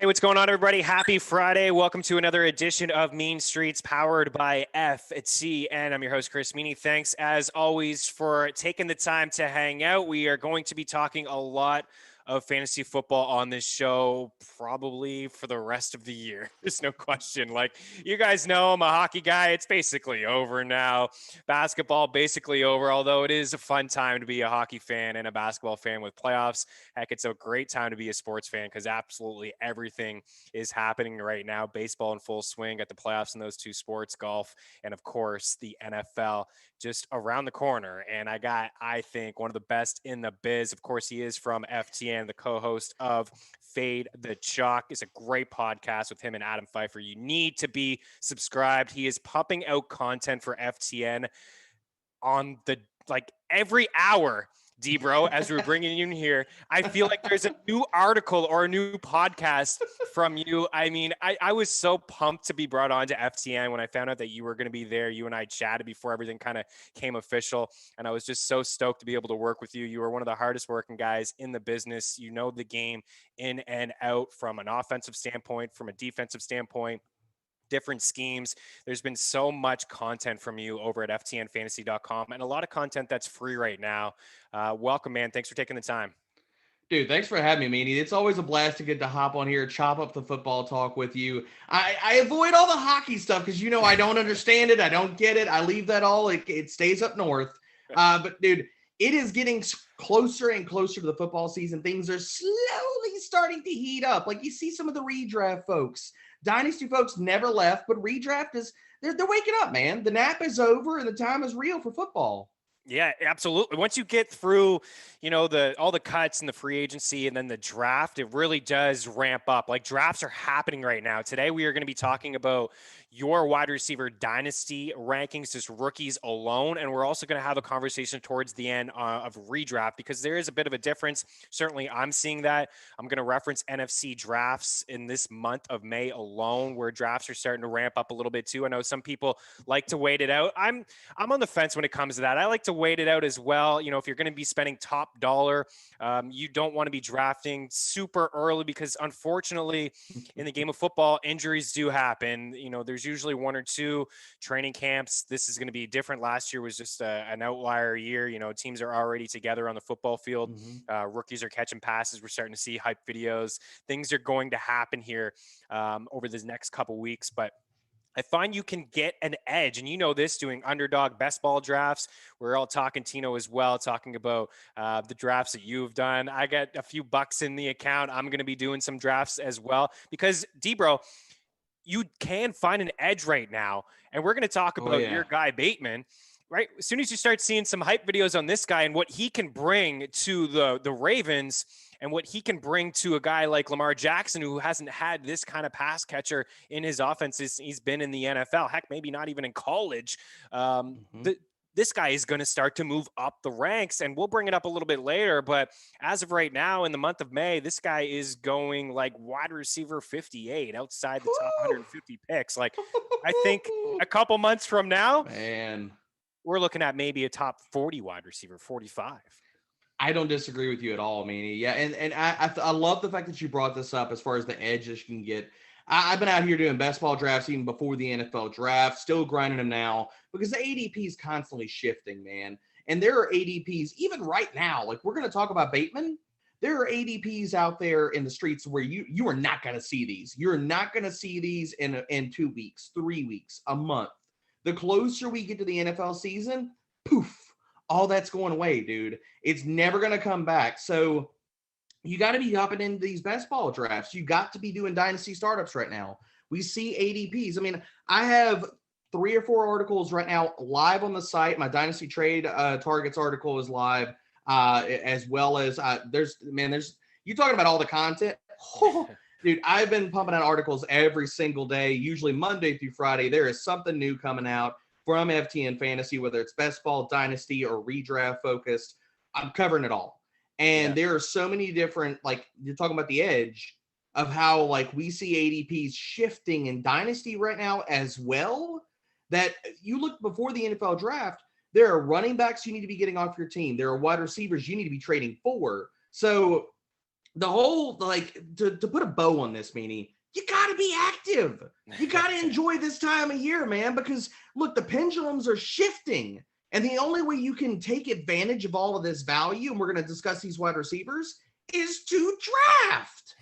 Hey, what's going on, everybody? Happy Friday. Welcome to another edition of Mean Streets powered by F&C. And I'm your host, Chris Meaney. Thanks, as always, for taking the time to hang out. We are going to be talking a lot of fantasy football on this show, probably for the rest of the year. There's no question. Like, you guys know, I'm a hockey guy. It's basically over now. Basketball basically over, although it is a fun time to be a hockey fan and a basketball fan with playoffs. Heck, it's a great time to be a sports fan because absolutely everything is happening right now. Baseball in full swing at the playoffs in those two sports, golf, and of course the NFL just around the corner. And I got, I think, one of the best in the biz. Of course, he is from FTN, the co-host of Fade the Chalk. It's a great podcast with him and Adam Pfeiffer. You need to be subscribed. He is pumping out content for FTN on the every hour. D-Bro, as we're bringing you in here, I feel like there's a new article or a new podcast from you. I mean, I was so pumped to be brought on to FTN when I found out that you were going to be there. You and I chatted before everything kind of came official, and I was just so stoked to be able to work with you. You were one of the hardest working guys in the business. You know the game in and out from an offensive standpoint, from a defensive standpoint, different schemes. There's been so much content from you over at ftnfantasy.com and a lot of content that's free right now. Welcome, man. Thanks for taking the time. Dude, thanks for having me, Meaney. It's always a blast to get to hop on here, chop up the football talk with you. I avoid all the hockey stuff because, I don't understand it. I don't get it. I leave that all. It stays up north. But, dude, it is getting closer and closer to the football season. Things are slowly starting to heat up. Like, you see some of the redraft folks. Dynasty folks never left, but redraft they're waking up, man. The nap is over and the time is real for football. Yeah, absolutely. Once you get through, all the cuts and the free agency and then the draft, it really does ramp up. Like, drafts are happening right now. Today, we are going to be talking about your wide receiver dynasty rankings, just rookies alone. And we're also going to have a conversation towards the end of redraft because there is a bit of a difference. Certainly, I'm seeing that. I'm going to reference NFC drafts in this month of May alone, where drafts are starting to ramp up a little bit too. I know some people like to wait it out. I'm on the fence when it comes to that. I like to wait it out as well. If you're going to be spending top dollar, you don't want to be drafting super early because unfortunately in the game of football, injuries do happen. There's usually one or two training camps. This is going to be different. Last year was just an outlier year. Teams are already together on the football field. Rookies are catching passes. We're starting to see hype videos. Things are going to happen here over the next couple weeks, but I find you can get an edge, and this doing underdog best ball drafts. We're all talking Tino as well, talking about the drafts that you've done. I got a few bucks in the account. I'm going to be doing some drafts as well because, D-Bro, you can find an edge right now, and we're going to talk about your guy Bateman. Right, as soon as you start seeing some hype videos on this guy and what he can bring to the Ravens and what he can bring to a guy like Lamar Jackson, who hasn't had this kind of pass catcher in his offenses, he's been in the NFL, heck, maybe not even in college. This guy is going to start to move up the ranks, and we'll bring it up a little bit later. But as of right now, in the month of May, this guy is going like wide receiver 58 outside the top 150 picks. Like, I think a couple months from now, man, we're looking at maybe a top 40 wide receiver, 45. I don't disagree with you at all, Meaney. Yeah, and I love the fact that you brought this up as far as the edges you can get. I've been out here doing best ball drafts even before the NFL draft, still grinding them now because the ADP is constantly shifting, man. And there are ADPs even right now. Like, we're going to talk about Bateman. There are ADPs out there in the streets where you are not going to see these. You're not going to see these in 2 weeks, 3 weeks, a month. The closer we get to the NFL season, poof, all that's going away, dude. It's never going to come back. So you got to be hopping into these best ball drafts. You got to be doing dynasty startups right now. We see ADPs. I mean, I have 3 or 4 articles right now live on the site. My dynasty trade targets article is live, as well as there's you talking about all the content. Dude, I've been pumping out articles every single day, usually Monday through Friday. There is something new coming out from FTN Fantasy, whether it's best ball, dynasty, or redraft focused. I'm covering it all. And there are so many different, like, you're talking about the edge of how, like, we see ADPs shifting in dynasty right now as well, that you look before the NFL draft, there are running backs you need to be getting off your team. There are wide receivers you need to be trading for. So the whole, like, to put a bow on this, Meanie, you got to be active. You got to enjoy this time of year, man, because look, the pendulums are shifting. And the only way you can take advantage of all of this value, and we're going to discuss these wide receivers, is to draft.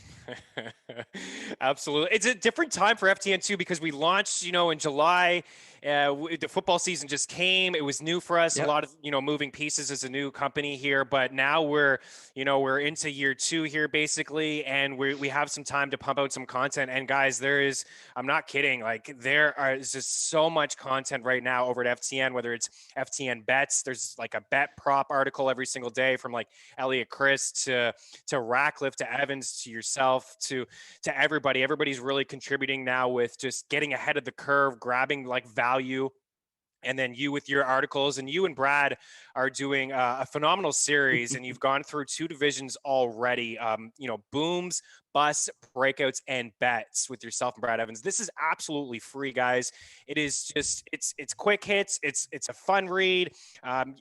Absolutely. It's a different time for FTN too, because we launched, in July. The football season just came. It was new for us. Yep. A lot of, moving pieces as a new company here, but now we're into year 2 here basically. And we have some time to pump out some content. And guys, I'm not kidding. Like is just so much content right now over at FTN, whether it's FTN bets, there's like a bet prop article every single day from like Elliot Chris to Ratcliffe, to Evans, to yourself, to everybody. Everybody's really contributing now with just getting ahead of the curve, grabbing like value. And then you with your articles, and you and Brad are doing a phenomenal series, and you've gone through 2 divisions already. Booms, busts, breakouts, and bets with yourself and Brad Evans. This is absolutely free, guys. It is just it's quick hits. It's a fun read.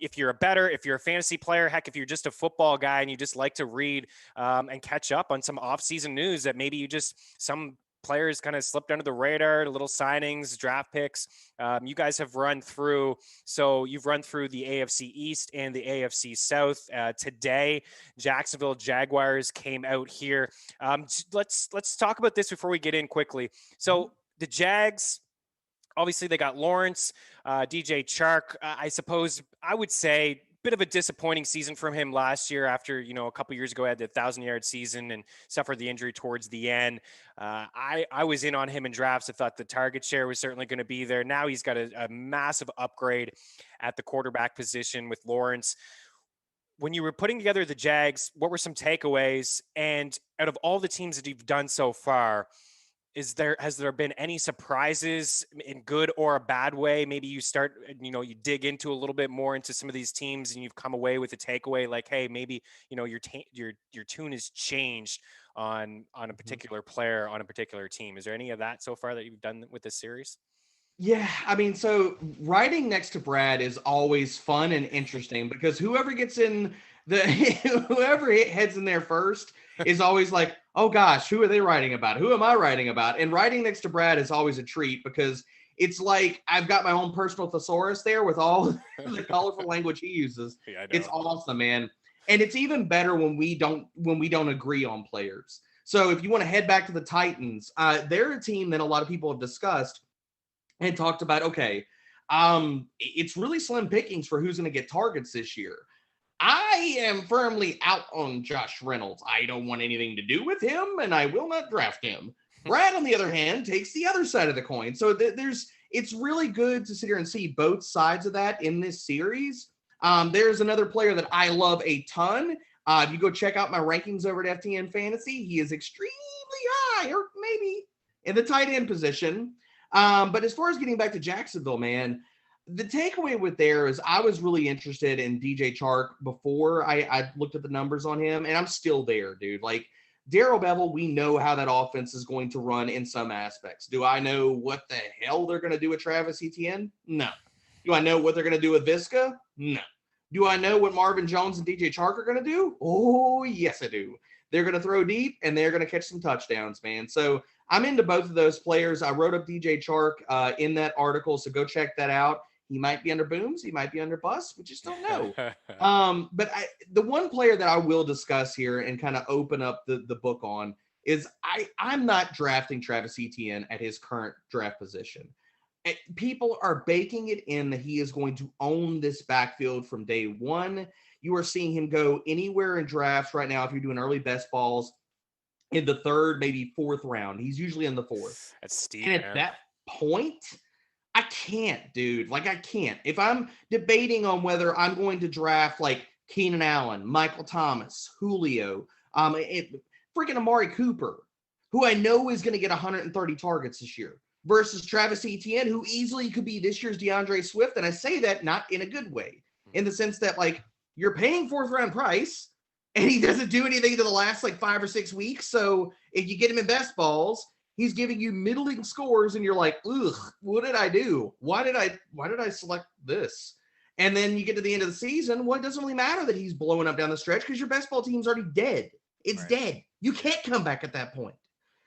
If you're a fantasy player, heck, if you're just a football guy and you just like to read and catch up on some off-season news that maybe some players kind of slipped under the radar, little signings, draft picks. You guys have run through. So you've run through the AFC East and the AFC South. Today, Jacksonville Jaguars came out here. Let's talk about this before we get in quickly. So the Jags, obviously they got Lawrence, DJ Chark. I suppose I would say bit of a disappointing season from him last year after, a couple years ago, had the 1,000-yard season and suffered the injury towards the end. I was in on him in drafts. I thought the target share was certainly going to be there. Now he's got a massive upgrade at the quarterback position with Lawrence. When you were putting together the Jags, what were some takeaways? And out of all the teams that you've done so far, has there been any surprises in good or a bad way? Maybe you start, you dig into a little bit more into some of these teams and you've come away with a takeaway like, hey, maybe, your tune has changed on a particular player on a particular team. Is there any of that so far that you've done with this series? Yeah, I mean, so riding next to Brad is always fun and interesting because whoever heads in there first is always like, oh gosh, who are they writing about? Who am I writing about? And riding next to Brad is always a treat because it's like I've got my own personal thesaurus there with all the colorful language he uses. Yeah, it's awesome, man. And it's even better when we don't agree on players. So if you want to head back to the Titans, they're a team that a lot of people have discussed and talked about, okay, it's really slim pickings for who's going to get targets this year. I am firmly out on Josh Reynolds. I don't want anything to do with him, and I will not draft him. Brad, on the other hand, takes the other side of the coin. So it's really good to sit here and see both sides of that in this series. There's another player that I love a ton. If you go check out my rankings over at FTN Fantasy, he is extremely high, or maybe in the tight end position. But as far as getting back to Jacksonville, man, the takeaway with there is I was really interested in DJ Chark before I looked at the numbers on him, and I'm still there, dude. Like, Darrell Bevel, we know how that offense is going to run in some aspects. Do I know what the hell they're going to do with Travis Etienne? No. Do I know what they're going to do with Visca? No. Do I know what Marvin Jones and DJ Chark are going to do? Oh, yes, I do. They're going to throw deep, and they're going to catch some touchdowns, man. So I'm into both of those players. I wrote up DJ Chark in that article, so go check that out. He might be under booms. He might be under busts. We just don't know. But the one player that I will discuss here and kind of open up the book on is I'm not drafting Travis Etienne at his current draft position. People are baking it in that he is going to own this backfield from day one. You are seeing him go anywhere in drafts right now. If you're doing early best balls in the 3rd, maybe 4th round, he's usually in the 4th. That's steep. And at that point, I can't, dude. Like, I can't. If I'm debating on whether I'm going to draft like Keenan Allen, Michael Thomas, Julio, freaking Amari Cooper, who I know is going to get 130 targets this year, versus Travis Etienne, who easily could be this year's DeAndre Swift. And I say that not in a good way, in the sense that, like, you're paying 4th round price and he doesn't do anything to the last like 5 or 6 weeks. So if you get him in best balls, he's giving you middling scores and you're like, ugh, what did I do? Why did I select this? And then you get to the end of the season. Well, it doesn't really matter that he's blowing up down the stretch because your best ball team's already dead. It's Right. dead. You can't come back at that point.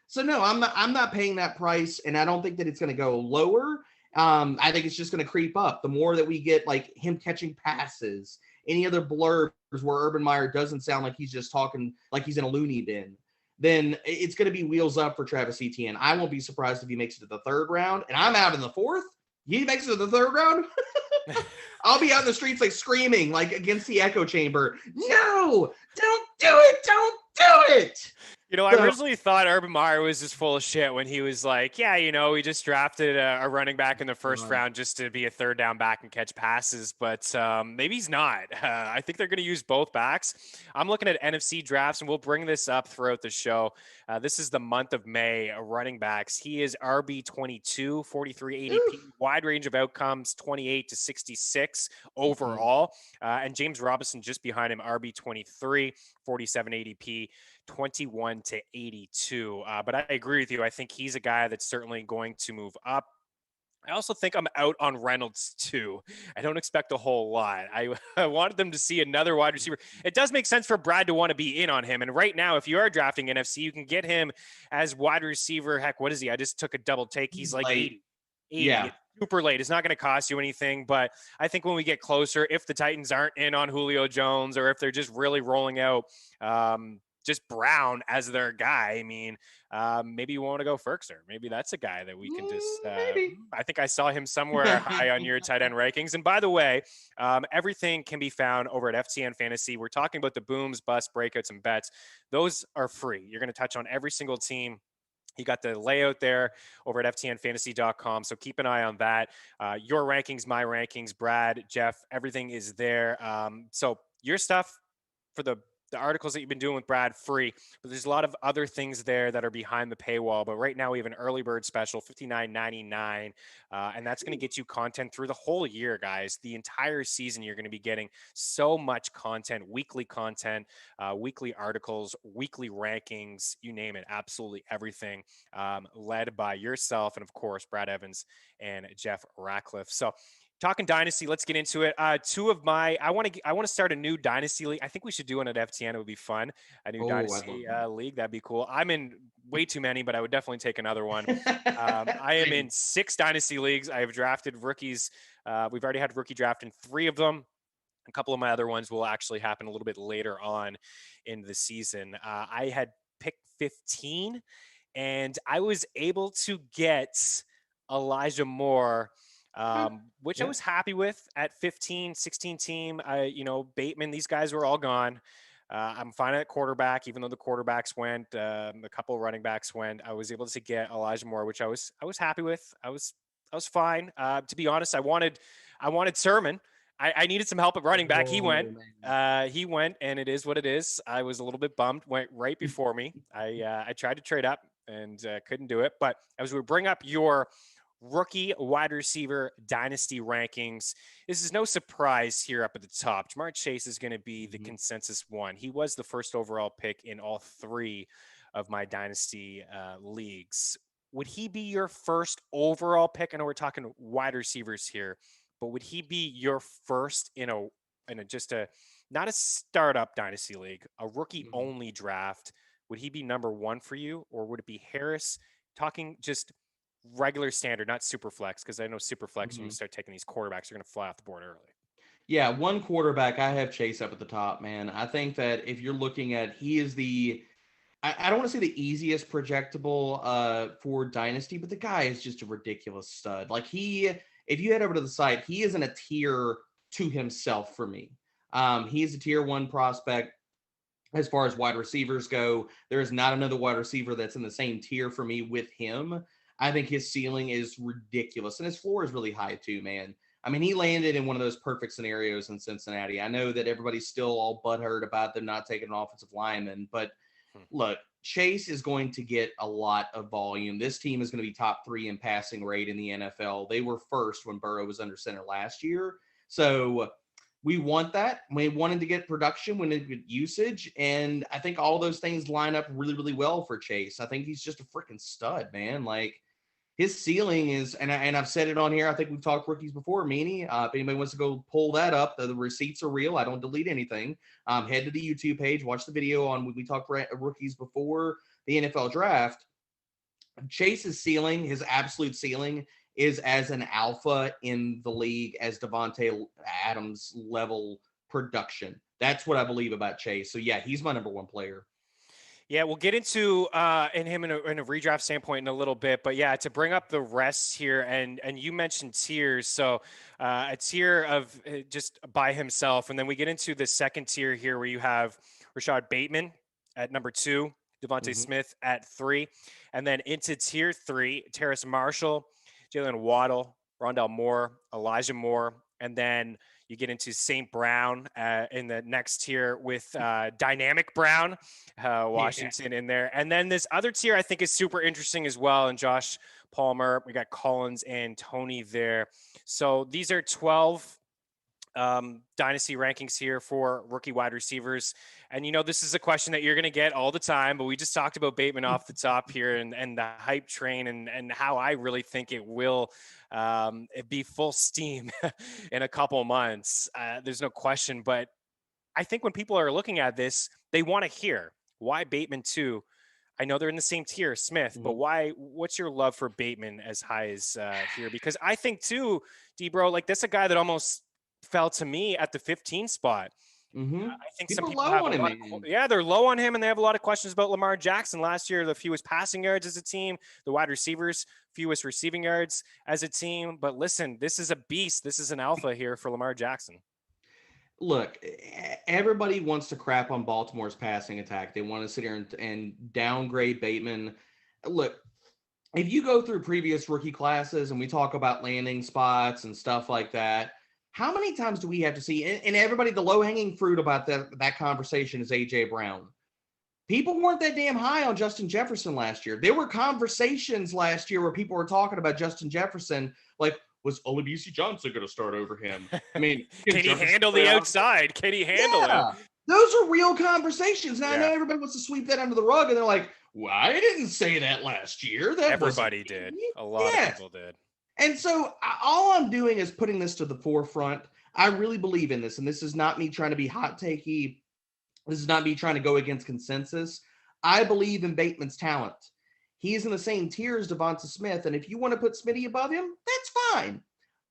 So no, I'm not paying that price, and I don't think that it's going to go lower. I think it's just going to creep up. The more that we get like him catching passes, any other blurbs where Urban Meyer doesn't sound like he's just talking like he's in a loony bin, then it's going to be wheels up for Travis Etienne. I won't be surprised if he makes it to the third round, and I'm out in the fourth. He makes it to the third round. I'll be out in the streets like screaming like against the echo chamber. No, don't do it. Don't do it. I originally thought Urban Meyer was just full of shit when he was like, yeah, we just drafted a running back in the first round just to be a third down back and catch passes. But maybe he's not. I think they're going to use both backs. I'm looking at NFC drafts, and we'll bring this up throughout the show. This is the month of May, running backs. He is RB 22, 43 ADP, wide range of outcomes, 28 to 66 overall. And James Robinson just behind him, RB 23, 47 ADP. 21 to 82. But I agree with you. I think he's a guy that's certainly going to move up. I also think I'm out on Reynolds too. I don't expect a whole lot. I wanted them to see another wide receiver. It does make sense for Brad to want to be in on him. And right now, if you are drafting NFC, you can get him as wide receiver. Heck, what is he? I just took a double take. He's like 80. Yeah. It's super late. It's not going to cost you anything. But I think when we get closer, if the Titans aren't in on Julio Jones, or if they're just really rolling out just Brown as their guy, I mean, maybe you want to go Ferkser. Maybe that's a guy that we can just I think I saw him somewhere high on your tight end rankings. And by the way, everything can be found over at FTN Fantasy. We're talking about the booms, busts, breakouts, and bets. Those are free. You're going to touch on every single team. You got the layout there over at ftnfantasy.com. So keep an eye on that. Your rankings, my rankings, Brad, Jeff, everything is there. So your stuff for the articles that you've been doing with Brad, free, but there's a lot of other things there that are behind the paywall. But right now we have an early bird special, $59.99. And that's going to get you content through the whole year, guys. The entire season, you're going to be getting so much content, weekly content, weekly articles, weekly rankings, you name it, absolutely everything, led by yourself. And of course, Brad Evans and Jeff Ratcliffe. So talking Dynasty, let's get into it. I want to start a new Dynasty league. I think we should do one at FTN. It would be fun. A new Dynasty league. That'd be cool. I'm in way too many, but I would definitely take another one. I am in 6 Dynasty leagues. I have drafted rookies. We've already had rookie draft in 3 of them. A couple of my other ones will actually happen a little bit later on in the season. I had picked 15, and I was able to get Elijah Moore, which I was happy with at 15, 16 team. Bateman, these guys were all gone. I'm fine at quarterback, even though the quarterbacks went, a couple of running backs went. I was able to get Elijah Moore, which I was happy with. I was fine. To be honest, I wanted Sermon. I needed some help at running back. He went, and it is what it is. I was a little bit bummed. Went right before me. I tried to trade up and couldn't do it. But as we bring up your rookie wide receiver dynasty rankings, this is no surprise here up at the top. Ja'Marr Chase is going to be the consensus one. He was the first overall pick in all 3 of my dynasty leagues. Would he be your first overall pick? I know we're talking wide receivers here, but would he be your first in a not a startup dynasty league, a rookie only draft? Would he be number 1 for you, or would it be Harris? Talking just regular standard, not super flex, because I know super flex, when you start taking these quarterbacks, you're going to fly off the board early. Yeah, one quarterback, I have Chase up at the top, man. I think that if you're looking at, he is I don't want to say the easiest projectable for Dynasty, but the guy is just a ridiculous stud. Like if you head over to the site, he is in a tier to himself for me. He is a tier 1 prospect. As far as wide receivers go, there is not another wide receiver that's in the same tier for me with him. I think his ceiling is ridiculous, and his floor is really high too, man. I mean, he landed in one of those perfect scenarios in Cincinnati. I know that everybody's still all butthurt about them not taking an offensive lineman, but look, Chase is going to get a lot of volume. This team is going to be top 3 in passing rate in the NFL. They were first when Burrow was under center last year. So we want that. We wanted to get production, we need to get usage, and I think all those things line up really, really well for Chase. I think he's just a freaking stud, man. Like, his ceiling is, and I've said it on here, I think we've talked rookies before, Meaney. If anybody wants to go pull that up, the receipts are real. I don't delete anything. Head to the YouTube page, watch the video on when we talked rookies before the NFL draft. Chase's ceiling, his absolute ceiling, is as an alpha in the league as Devontae Adams level production. That's what I believe about Chase. So yeah, he's my number one player. Yeah, we'll get into him in a redraft standpoint in a little bit, but yeah, to bring up the rest here, and you mentioned tiers, so a tier of just by himself, and then we get into the second tier here where you have Rashod Bateman at number 2, Devontae Smith at 3, and then into tier 3, Terrace Marshall, Jaylen Waddle, Rondell Moore, Elijah Moore, and then you get into St. Brown in the next tier with Dynamic Brown, Washington in there. And then this other tier I think is super interesting as well. And Josh Palmer, we got Collins and Toney there. So these are 12 dynasty rankings here for rookie wide receivers. And, this is a question that you're going to get all the time, but we just talked about Bateman off the top here and the hype train and how I really think it will be full steam in a couple of months. There's no question, but I think when people are looking at this, they want to hear why Bateman too. I know they're in the same tier, Smith, but what's your love for Bateman as high as here? Because I think too, D-Bro, like that's a guy that almost fell to me at the 15 spot. I think some people have low on him. They're low on him, and they have a lot of questions about Lamar Jackson. Last year, the fewest passing yards as a team, the wide receivers, fewest receiving yards as a team. But listen, this is a beast. This is an alpha here for Lamar Jackson. Look, everybody wants to crap on Baltimore's passing attack. They want to sit here and downgrade Bateman. Look, if you go through previous rookie classes and we talk about landing spots and stuff like that, how many times do we have to see, and everybody, the low-hanging fruit about that conversation is A.J. Brown. People weren't that damn high on Justin Jefferson last year. There were conversations last year where people were talking about Justin Jefferson, like, was Olabisi Johnson going to start over him? I mean, can he handle the outside? Can he handle it? Those are real conversations. Now, I know everybody wants to sweep that under the rug, and they're like, well, I didn't say that last year. Everybody did. A lot of people did. And so all I'm doing is putting this to the forefront. I really believe in this, and this is not me trying to be hot takey. This is not me trying to go against consensus. I believe in Bateman's talent. He is in the same tier as Devonta Smith, and if you want to put Smitty above him, that's fine.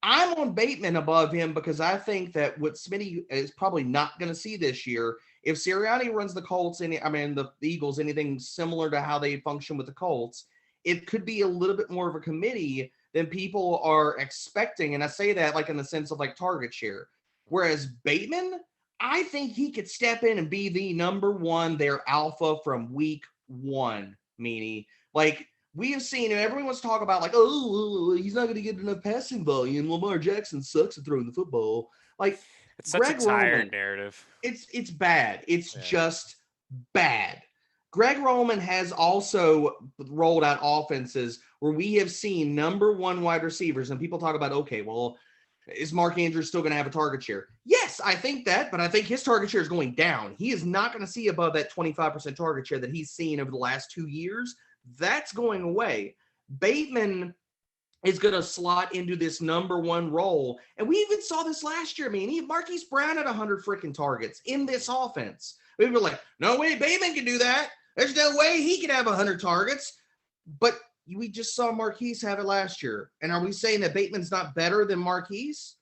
I'm on Bateman above him because I think that what Smitty is probably not going to see this year, if Sirianni runs the Colts, the Eagles, anything similar to how they function with the Colts, it could be a little bit more of a committee than people are expecting. And I say that like in the sense of like target share. Whereas Bateman, I think he could step in and be the number one, their alpha from week one, Meaney. Like we have seen, and everyone's talking about like, oh, he's not going to get enough passing volume. Lamar Jackson sucks at throwing the football. Like it's such a tired narrative. It's bad. It's just bad. Greg Roman has also rolled out offenses where we have seen number one wide receivers, and people talk about, okay, well, is Mark Andrews still going to have a target share? Yes, I think that, but I think his target share is going down. He is not going to see above that 25% target share that he's seen over the last 2 years. That's going away. Bateman is going to slot into this number one role, and we even saw this last year. I mean, Marquise Brown had 100 freaking targets in this offense. We were like, no way Bateman can do that. There's no way he could have 100 targets. But we just saw Marquise have it last year. And are we saying that Bateman's not better than Marquise?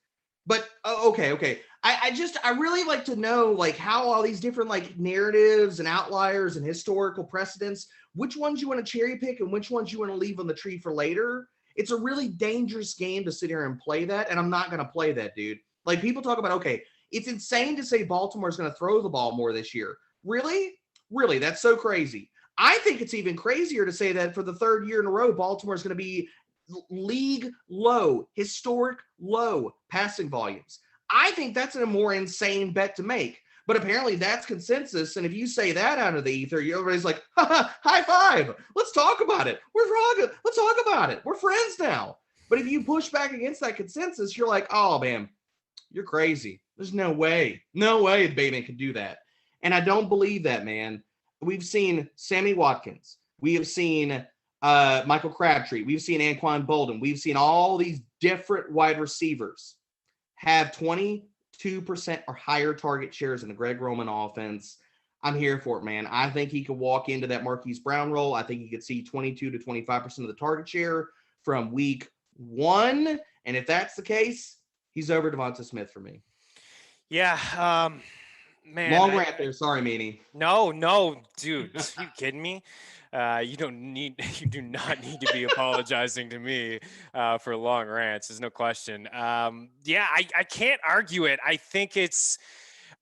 But okay. I really like to know like how all these different like narratives and outliers and historical precedents, which ones you want to cherry pick and which ones you want to leave on the tree for later. It's a really dangerous game to sit here and play that. And I'm not going to play that, dude. Like people talk about, okay, it's insane to say Baltimore's going to throw the ball more this year. Really? Really, that's so crazy. I think it's even crazier to say that for the third year in a row, Baltimore is going to be league low, historic low passing volumes. I think that's a more insane bet to make. But apparently that's consensus. And if you say that out of the ether, everybody's like, high five. Let's talk about it. Let's talk about it. We're friends now. But if you push back against that consensus, you're like, oh, man, you're crazy. There's no way. No way Bateman could do that. And I don't believe that, man. We've seen Sammy Watkins. We have seen Michael Crabtree. We've seen Anquan Bolden. We've seen all these different wide receivers have 22% or higher target shares in the Greg Roman offense. I'm here for it, man. I think he could walk into that Marquise Brown role. I think he could see 22 to 25% of the target share from week 1. And if that's the case, he's over Devonta Smith for me. Yeah. Man. Long rant there. Sorry, Meaney. No, dude. Are you kidding me? You do not need to be apologizing to me for long rants. There's no question. Yeah, I can't argue it. I think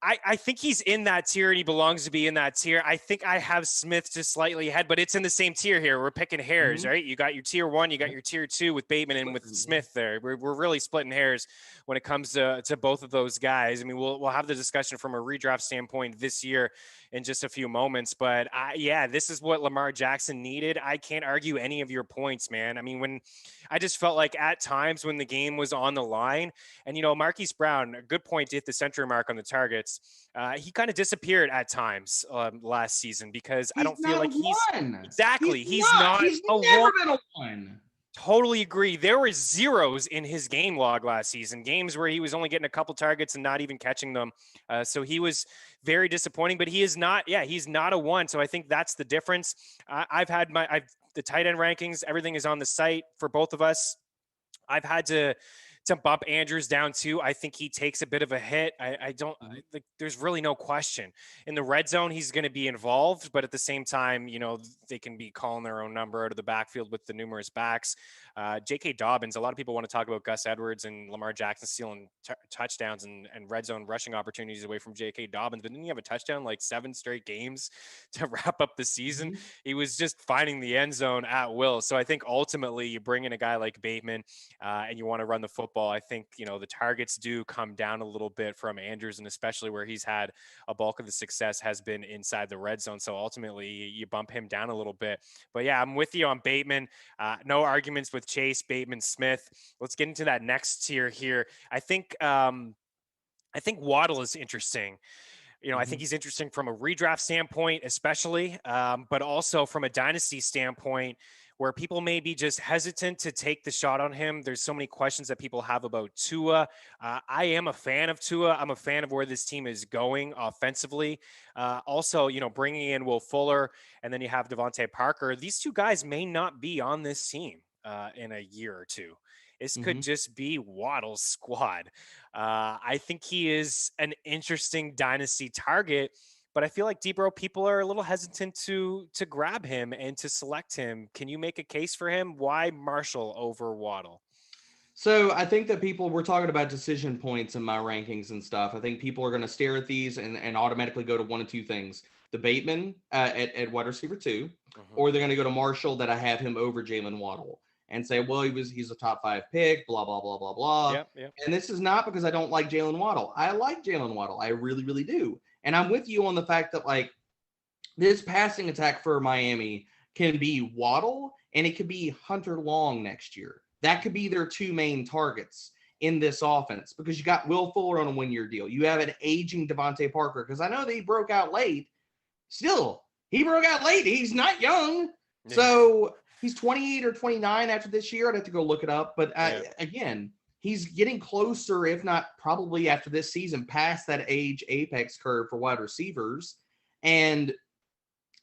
I think he's in that tier and he belongs to be in that tier. I think I have Smith just slightly ahead, but it's in the same tier here. We're picking hairs, right? You got your tier 1, you got your tier 2 with Bateman and with Smith there. We're really splitting hairs when it comes to both of those guys. I mean, we'll have the discussion from a redraft standpoint this year in just a few moments, but this is what Lamar Jackson needed. I can't argue any of your points, man. I mean, when I just felt like at times when the game was on the line and, Marquise Brown, a good point to hit the century mark on the targets. He kind of disappeared at times last season because I don't feel like he's exactly. He's not never been a 1. Totally agree. There were zeros in his game log last season, games where he was only getting a couple targets and not even catching them. So he was very disappointing, but he is not. Yeah, he's not a 1. So I think that's the difference. I've had the tight end rankings. Everything is on the site for both of us. I've had to bump Andrews down too. I think he takes a bit of a hit. There's really no question. In the red zone, he's going to be involved, but at the same time, they can be calling their own number out of the backfield with the numerous backs. J.K. Dobbins, a lot of people want to talk about Gus Edwards and Lamar Jackson stealing touchdowns and red zone rushing opportunities away from J.K. Dobbins, but didn't he have a touchdown like 7 straight games to wrap up the season? He was just finding the end zone at will. So I think ultimately you bring in a guy like Bateman and you want to run the football. I think, the targets do come down a little bit from Andrews, and especially where he's had a bulk of the success has been inside the red zone. So ultimately you bump him down a little bit. But yeah, I'm with you on Bateman. No arguments with Chase, Bateman, Smith. Let's get into that next tier here. I think Waddle is interesting. I think he's interesting from a redraft standpoint, especially, but also from a dynasty standpoint, where people may be just hesitant to take the shot on him. There's so many questions that people have about Tua. I am a fan of Tua. I'm a fan of where this team is going offensively. Also, bringing in Will Fuller, and then you have Devontae Parker. These two guys may not be on this team in a year or two. This could just be Waddle's squad. I think he is an interesting dynasty target, but I feel like, Debro, people are a little hesitant to grab him and to select him. Can you make a case for him? Why Marshall over Waddle? So I think that we're talking about decision points in my rankings and stuff. I think people are going to stare at these and automatically go to one of two things. The Bateman at wide receiver 2, or they're going to go to Marshall that I have him over Jaylen Waddle and say, well, he's a top 5 pick, blah, blah, blah, blah, blah. Yep. And this is not because I don't like Jaylen Waddle. I like Jaylen Waddle. I really, really do. And I'm with you on the fact that, like, this passing attack for Miami can be Waddle and it could be Hunter Long next year. That could be their 2 main targets in this offense because you got Will Fuller on a 1-year deal. You have an aging Devontae Parker because I know that he broke out late. Still, he broke out late. He's not young. So he's 28 or 29 after this year. I'd have to go look it up. But again, he's getting closer, if not probably after this season, past that age apex curve for wide receivers. And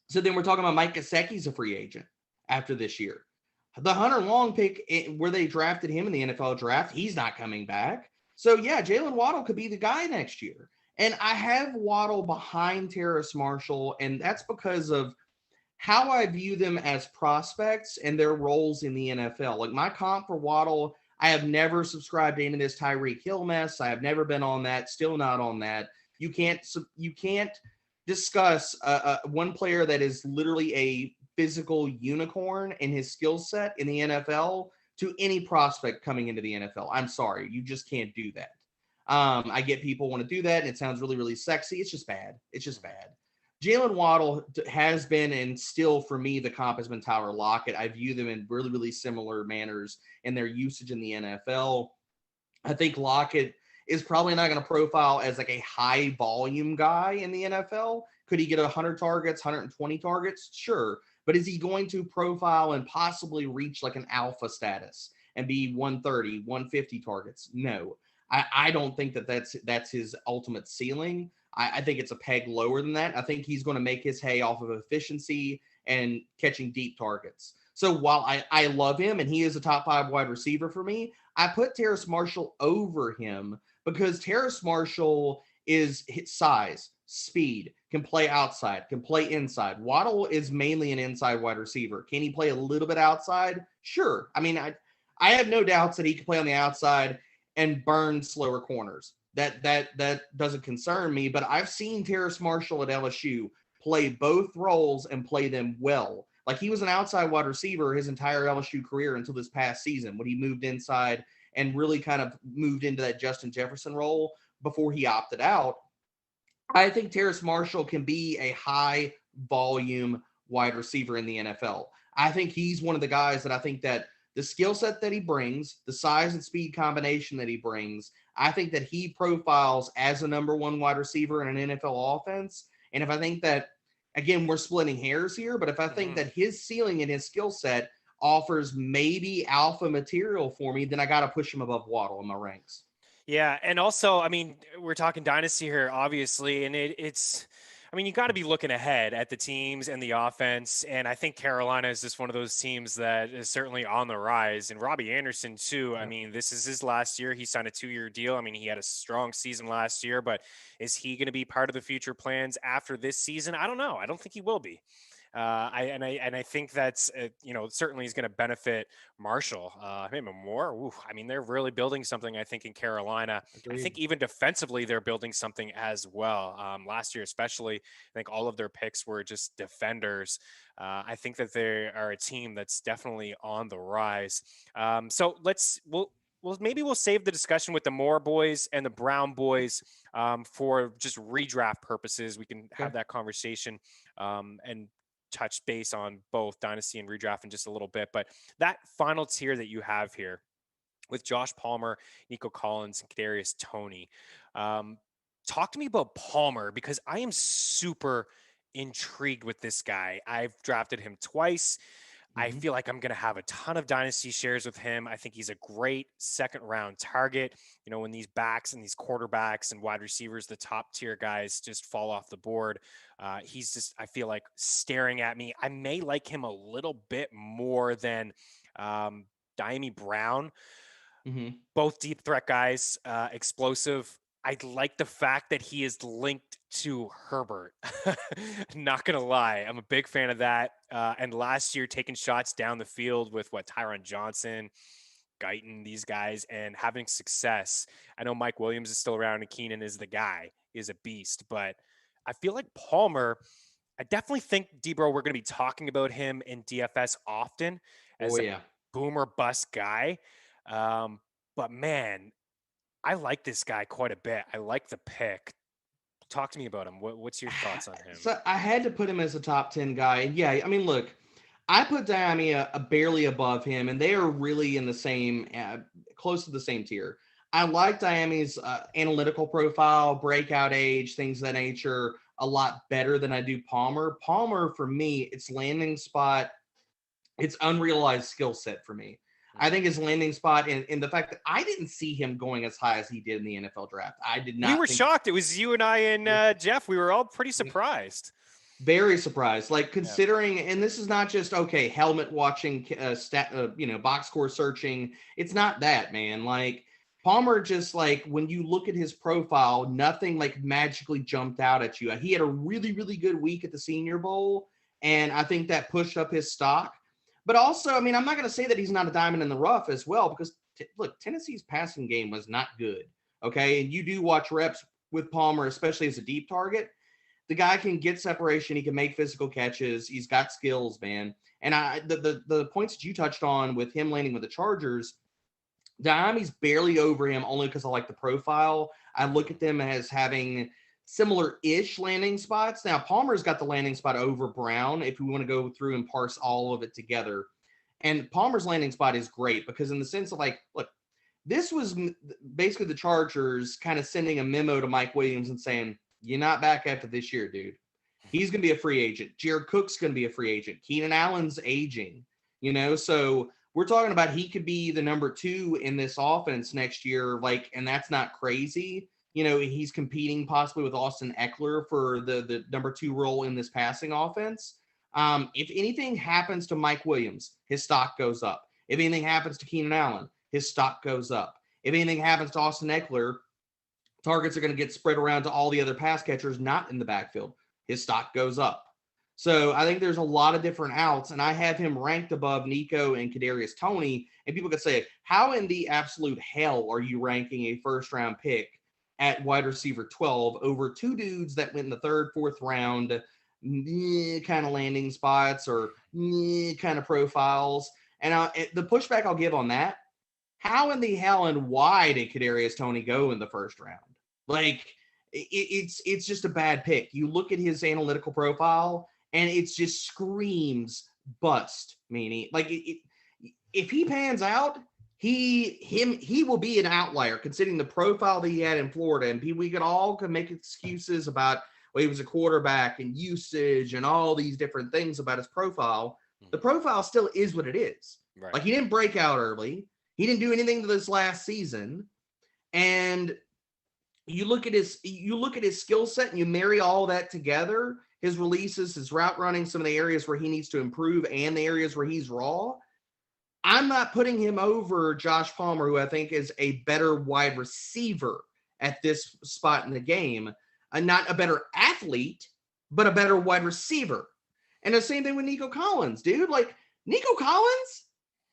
so then we're talking about Mike Gesicki's a free agent after this year. The Hunter Long pick where they drafted him in the NFL draft, he's not coming back. So, yeah, Jaylen Waddle could be the guy next year. And I have Waddle behind Terrace Marshall, and that's because of how I view them as prospects and their roles in the NFL. Like, my comp for Waddle, I have never subscribed to any of this Tyreek Hill mess. I have never been on that, still not on that. You can't discuss one player that is literally a physical unicorn in his skill set in the NFL to any prospect coming into the NFL. I'm sorry. You just can't do that. I get people want to do that, and it sounds really, really sexy. It's just bad. It's just bad. Jaylen Waddle has been, and still for me, the comp has been Tyler Lockett. I view them in really, really similar manners in their usage in the NFL. I think Lockett is probably not going to profile as like a high volume guy in the NFL. Could he get 100 targets, 120 targets? Sure. but is he going to profile and possibly reach like an alpha status and be 130, 150 targets? No. I don't think that's his ultimate ceiling. I think it's a peg lower than that. I think he's going to make his hay off of efficiency and catching deep targets. So while I love him and he is a top 5 wide receiver for me, I put Terrace Marshall over him because Terrace Marshall is his size, speed, can play outside, can play inside. Waddle is mainly an inside wide receiver. Can he play a little bit outside? Sure. I mean, I have no doubts that he can play on the outside and burn slower corners. That doesn't concern me, but I've seen Terrace Marshall at LSU play both roles and play them well. Like he was an outside wide receiver his entire LSU career until this past season when he moved inside and really kind of moved into that Justin Jefferson role before he opted out. I think Terrace Marshall can be a high volume wide receiver in the NFL. I think he's one of the guys that I think that the skill set that he brings, the size and speed combination that he brings, I think that he profiles as a number 1 wide receiver in an NFL offense. And if I think that, again, we're splitting hairs here, but if I think that his ceiling and his skill set offers maybe alpha material for me, then I got to push him above Waddle in my ranks. Yeah. And also, I mean, we're talking dynasty here, obviously, and it's, I mean, you got to be looking ahead at the teams and the offense. And I think Carolina is just one of those teams that is certainly on the rise. And Robbie Anderson, too. Yeah. I mean, this is his last year. He signed a 2-year deal. I mean, he had a strong season last year, but is he going to be part of the future plans after this season? I don't know. I don't think he will be. I think that's certainly is going to benefit Marshall. Maybe more. Ooh, I mean, they're really building something. I think in Carolina. Agreed. I think even defensively they're building something as well. Last year, especially, I think all of their picks were just defenders. I think that they are a team that's definitely on the rise. So maybe we'll save the discussion with the Moore boys and the Brown boys for just redraft purposes. We can have that conversation and touch base on both dynasty and redraft in just a little bit. But that final tier that you have here with Josh Palmer, Nico Collins, and Kadarius Toney, talk to me about Palmer because I am super intrigued with this guy. I've drafted him twice. I feel like I'm going to have a ton of dynasty shares with him. I think he's a great 2nd round target. You know, when these backs and these quarterbacks and wide receivers, the top tier guys just fall off the board. He's just, I feel like, staring at me. I may like him a little bit more than Meaney and Brown. Both deep threat guys, explosive. I like the fact that he is linked to Herbert. Not going to lie. I'm a big fan of that. And last year, taking shots down the field with Tyron Johnson, Guyton, these guys, and having success. I know Mike Williams is still around and Keenan is the guy, is a beast. But I feel like Palmer, I definitely think, Debro, we're going to be talking about him in DFS often as a boomer bust guy. But man, I like this guy quite a bit. I like the pick. Talk to me about him. What's your thoughts on him? So I had to put him as a top 10 guy. And yeah, I mean, look, I put Dynasty barely above him, and they are really in the same, close to the same tier. I like Dynasty's analytical profile, breakout age, things of that nature a lot better than I do Palmer. Palmer, for me, it's landing spot. It's unrealized skill set for me. I think his landing spot in the fact that I didn't see him going as high as he did in the NFL draft. I did not. We were shocked. It was you and I and Jeff. We were all pretty surprised. Very surprised. Like considering, and this is not just, helmet watching, box score searching. It's not that, man. Like Palmer just like, when you look at his profile, nothing like magically jumped out at you. He had a really, really good week at the Senior Bowl. And I think that pushed up his stock. But also, I mean, I'm not going to say that he's not a diamond in the rough as well, because look, Tennessee's passing game was not good. Okay. And you do watch reps with Palmer, especially as a deep target. The guy can get separation. He can make physical catches. He's got skills, man. And the points that you touched on with him landing with the Chargers, Dynasty's barely over him only because I like the profile. I look at them as having similar-ish landing spots. Now, Palmer's got the landing spot over Brown if we want to go through and parse all of it together. And Palmer's landing spot is great because in the sense of like, look, this was basically the Chargers kind of sending a memo to Mike Williams and saying, you're not back after this year, dude. He's going to be a free agent. Jared Cook's going to be a free agent. Keenan Allen's aging, so we're talking about he could be the number 2 in this offense next year. And that's not crazy. He's competing possibly with Austin Eckler for the number 2 role in this passing offense. If anything happens to Mike Williams, his stock goes up. If anything happens to Keenan Allen, his stock goes up. If anything happens to Austin Eckler, targets are going to get spread around to all the other pass catchers not in the backfield. His stock goes up. So I think there's a lot of different outs, and I have him ranked above Nico and Kadarius Toney. And people could say, how in the absolute hell are you ranking a first-round pick at wide receiver 12 over 2 dudes that went in the 3rd, 4th round, kind of landing spots or kind of profiles? And the pushback I'll give on that, how in the hell and why did Kadarius Toney go in the 1st round? It's just a bad pick. You look at his analytical profile, and it just screams bust, Meaney. If he pans out, he will be an outlier considering the profile that he had in Florida. And we could make excuses about, well, he was a quarterback and usage and all these different things about his profile. The profile still is what it is. Right. He didn't break out early. He didn't do anything to this last season. And you look at his skill set and you marry all that together, his releases, his route running, some of the areas where he needs to improve and the areas where he's raw. I'm not putting him over Josh Palmer, who I think is a better wide receiver at this spot in the game. Not a better athlete, but a better wide receiver. And the same thing with Nico Collins, dude. Nico Collins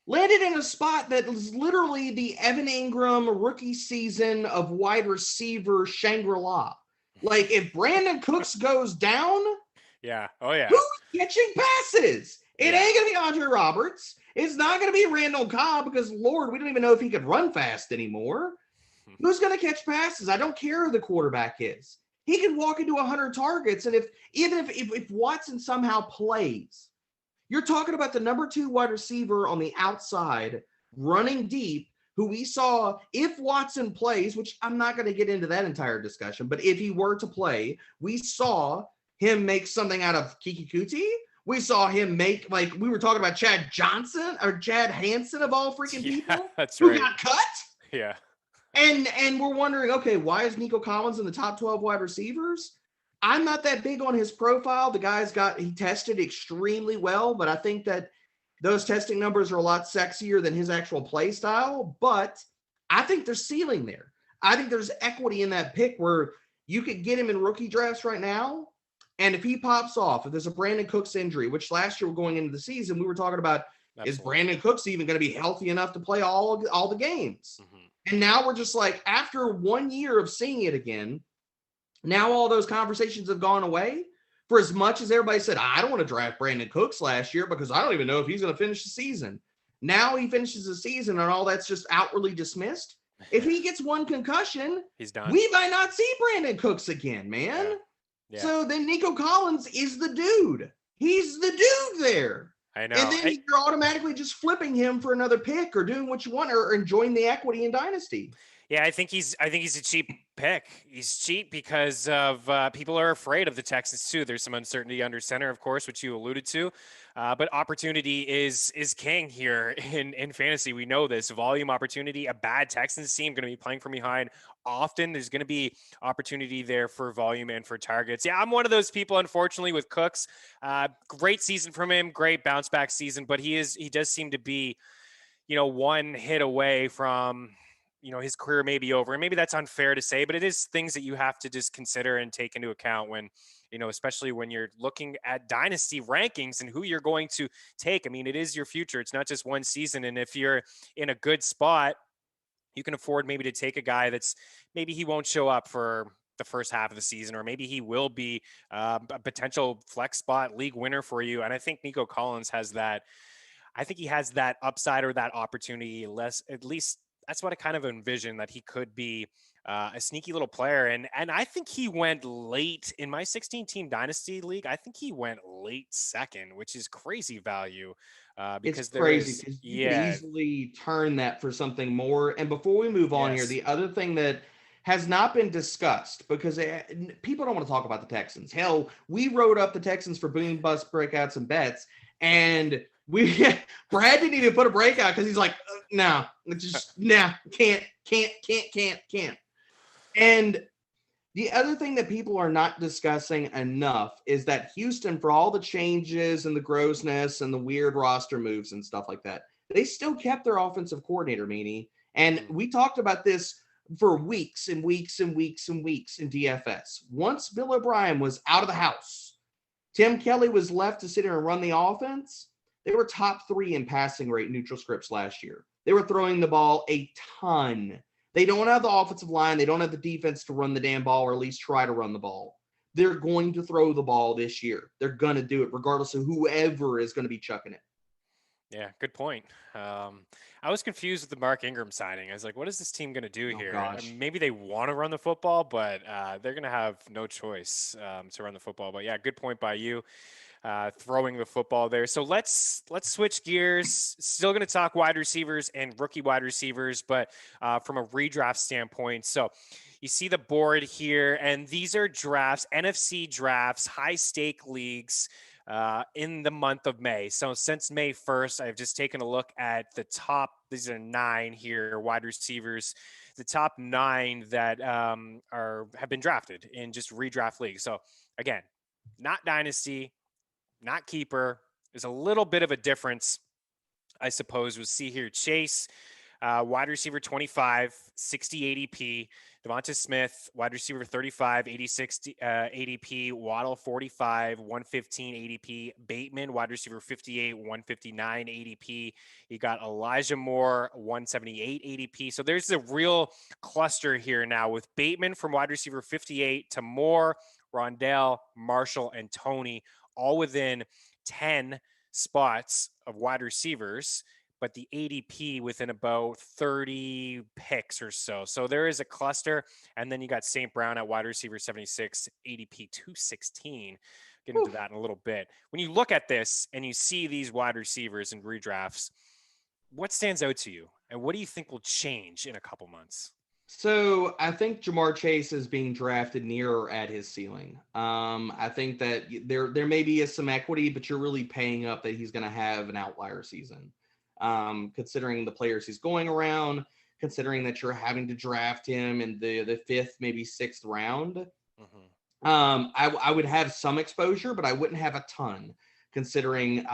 landed in a spot that was literally the Evan Ingram rookie season of wide receiver Shangri-La. If Brandon Cooks goes down, who's catching passes? It ain't going to be Andre Roberts. It's not going to be Randall Cobb because, Lord, we don't even know if he could run fast anymore. Who's going to catch passes? I don't care who the quarterback is. He can walk into 100 targets, and if Watson somehow plays, you're talking about the number 2 wide receiver on the outside running deep, who we saw, if Watson plays, which I'm not going to get into that entire discussion, but if he were to play, we saw him make something out of Kiki Kuti. We saw him make, we were talking about Chad Hansen of all freaking people, that's who right. got cut. Yeah. And we're wondering, okay, why is Nico Collins in the top 12 wide receivers? I'm not that big on his profile. The guy's he tested extremely well, but I think that those testing numbers are a lot sexier than his actual play style. But I think there's ceiling there. I think there's equity in that pick where you could get him in rookie drafts right now. And if he pops off, if there's a Brandon Cooks injury, which last year going into the season, we were talking about, is Brandon Cooks even going to be healthy enough to play all the games? Mm-hmm. And now we're just after 1 year of seeing it again, now all those conversations have gone away. For as much as everybody said, I don't want to draft Brandon Cooks last year because I don't even know if he's going to finish the season. Now he finishes the season and all that's just outwardly dismissed. If he gets one concussion, he's done. We might not see Brandon Cooks again, man. Yeah. Yeah. So then Nico Collins is the dude. He's the dude there. I know. And then you're automatically just flipping him for another pick or doing what you want or enjoying the equity in Dynasty. Yeah, I think he's a cheap pick. He's cheap because of people are afraid of the Texans too. There's some uncertainty under center, of course, which you alluded to. But opportunity is king here in fantasy. We know this. Volume, opportunity. A bad Texans team going to be playing from behind often. There's going to be opportunity there for volume and for targets. Yeah, I'm one of those people, unfortunately, with Cooks. Great season from him. Great bounce back season. But he does seem to be, one hit away from his career may be over. And maybe that's unfair to say, but it is things that you have to just consider and take into account when, especially when you're looking at dynasty rankings and who you're going to take. I mean, it is your future. It's not just one season. And if you're in a good spot, you can afford maybe to take a guy that's maybe he won't show up for the first half of the season, or maybe he will be a potential flex spot league winner for you. And I think Nico Collins has that. I think he has that upside or that opportunity at least that's what I kind of envision, that he could be a sneaky little player. And I think he went late in my 16-team dynasty league. I think he went late second, which is crazy value. Because it's crazy. You could easily turn that for something more. And before we move on here, the other thing that has not been discussed because people don't want to talk about the Texans. Hell, we wrote up the Texans for boom bust breakouts and bets, and Brad didn't even put a breakout because he's like, no, just can't. And the other thing that people are not discussing enough is that Houston, for all the changes and the grossness and the weird roster moves and stuff like that, they still kept their offensive coordinator, Meaney. And we talked about this for weeks and weeks and weeks and weeks in DFS. Once Bill O'Brien was out of the house, Tim Kelly was left to sit here and run the offense. They were top 3 in passing rate neutral scripts last year. They were throwing the ball a ton. They don't have the offensive line. They don't have the defense to run the damn ball, or at least try to run the ball. They're going to throw the ball this year. They're going to do it regardless of whoever is going to be chucking it. Yeah, good point. I was confused with the Mark Ingram signing. I was like, what is this team going to do here? Maybe they want to run the football, but they're going to have no choice to run the football. But yeah, good point by you. Throwing the football there. So let's switch gears. Still going to talk wide receivers and rookie wide receivers, but from a redraft standpoint. So you see the board here, and these are drafts, NFC drafts, high stake leagues in the month of May. So since May 1st, I've just taken a look at the top. These are 9 here, wide receivers, the top 9 that have been drafted in just redraft leagues. So again, not Dynasty, not keeper. There's a little bit of a difference, I suppose. We'll see here. Chase, wide receiver 25, 60 ADP. Devonta Smith, wide receiver 35, 86 ADP. Waddle, 45, 115 ADP. Bateman, wide receiver 58, 159 ADP. You got Elijah Moore, 178 ADP. So there's a real cluster here now with Bateman from wide receiver 58 to Moore, Rondell, Marshall, and Toney, all within 10 spots of wide receivers, but the ADP within about 30 picks or so. So there is a cluster. And then you got St. Brown at wide receiver 76, ADP 216. Get into that in a little bit. When you look at this and you see these wide receivers in redrafts, what stands out to you? And what do you think will change in a couple months? So I think Jamar Chase is being drafted near or at his ceiling. I think that there may be some equity, but you're really paying up that he's going to have an outlier season. Considering the players he's going around, considering that you're having to draft him in the 5th, maybe 6th round. I would have some exposure, but I wouldn't have a ton considering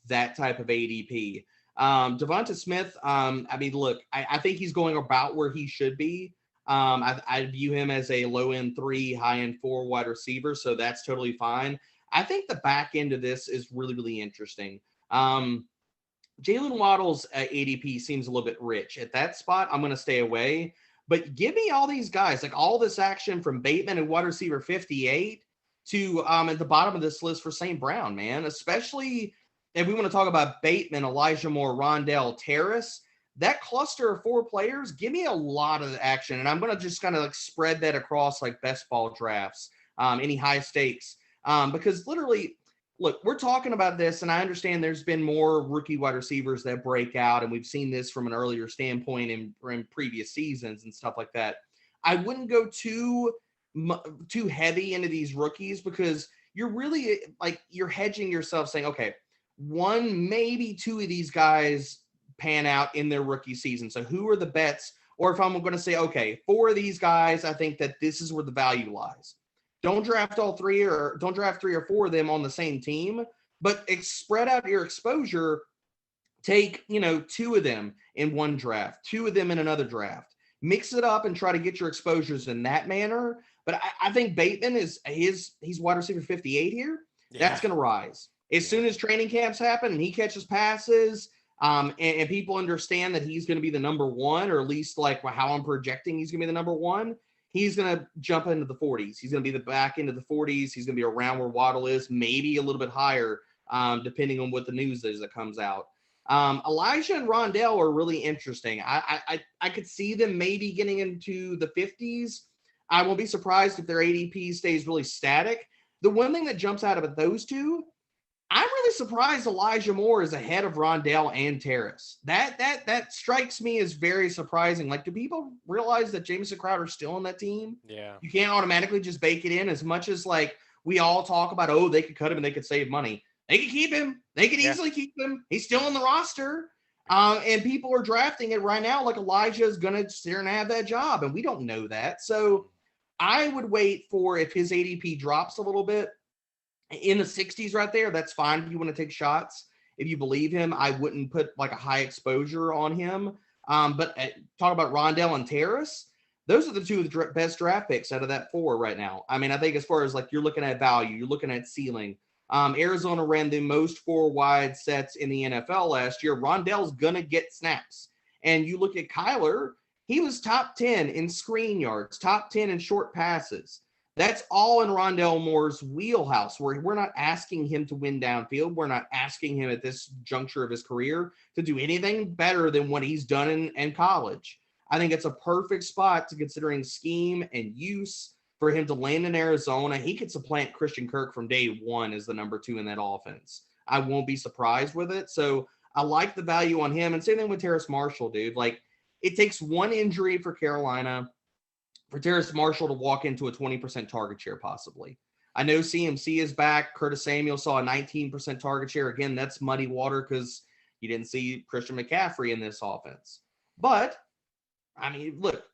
that type of ADP. Devonta Smith, I mean, look, I think he's going about where he should be. I view him as a low end 3, high end 4 wide receiver, so that's totally fine. I think the back end of this is really, really interesting. Jaylen Waddle's ADP seems a little bit rich. At that spot, I'm going to stay away. But give me all these guys, like all this action from Bateman and wide receiver 58 to at the bottom of this list for St. Brown, man, especially if we want to talk about Bateman, Elijah Moore, Rondell, Terrace, that cluster of 4 players, give me a lot of action. And I'm going to just kind of like spread that across like best ball drafts, any high stakes. Because literally, look, we're talking about this, and I understand there's been more rookie wide receivers that break out, and we've seen this from an earlier standpoint in previous seasons and stuff like that. I wouldn't go too heavy into these rookies because you're really like you're hedging yourself saying, okay, 1, maybe 2 of these guys pan out in their rookie season. So who are the bets? Or if I'm going to say, okay, 4 of these guys, I think that this is where the value lies. Don't draft all 3 or don't draft 3 or 4 of them on the same team, but spread out your exposure. Take, 2 of them in one draft, 2 of them in another draft. Mix it up and try to get your exposures in that manner. But I think Bateman he's wide receiver 58 here. Yeah. That's going to rise. As soon as training camps happen and he catches passes, and people understand that he's going to be the number 1, or at least like how I'm projecting he's going to be the number 1, he's going to jump into the 40s. He's going to be the back end of the 40s. He's going to be around where Waddle is, maybe a little bit higher, depending on what the news is that comes out. Elijah and Rondell are really interesting. I could see them maybe getting into the 50s. I won't be surprised if their ADP stays really static. The one thing that jumps out of it, those 2, I'm really surprised Elijah Moore is ahead of Rondale and Terrace. That strikes me as very surprising. Like, do people realize that Jamison Crowder's still on that team? Yeah. You can't automatically just bake it in as much as like we all talk about, oh, they could cut him and they could save money. They could keep him. They could easily keep him. He's still on the roster. And people are drafting it right now like Elijah is going to sit there and have that job. And we don't know that. So I would wait for if his ADP drops a little bit in the 60s right there. That's fine if you want to take shots. If you believe him, I wouldn't put like a high exposure on him. But talk about Rondale and Terrace. Those are the two of the best draft picks out of that 4 right now. I mean, I think as far as like you're looking at value, you're looking at ceiling. Arizona ran the most 4 wide sets in the NFL last year. Rondale's going to get snaps. And you look at Kyler, he was top 10 in screen yards, top 10 in short passes. That's all in Rondale Moore's wheelhouse, where we're not asking him to win downfield. We're not asking him at this juncture of his career to do anything better than what he's done in college. I think it's a perfect spot to considering scheme and use for him to land in Arizona. He could supplant Christian Kirk from day one as the number 2 in that offense. I won't be surprised with it. So I like the value on him. And same thing with Terrace Marshall, dude. Like, it takes one injury for Carolina for Terrace Marshall to walk into a 20% target share possibly. I know CMC is back. Curtis Samuel saw a 19% target share. Again, that's muddy water because you didn't see Christian McCaffrey in this offense. But, I mean, look,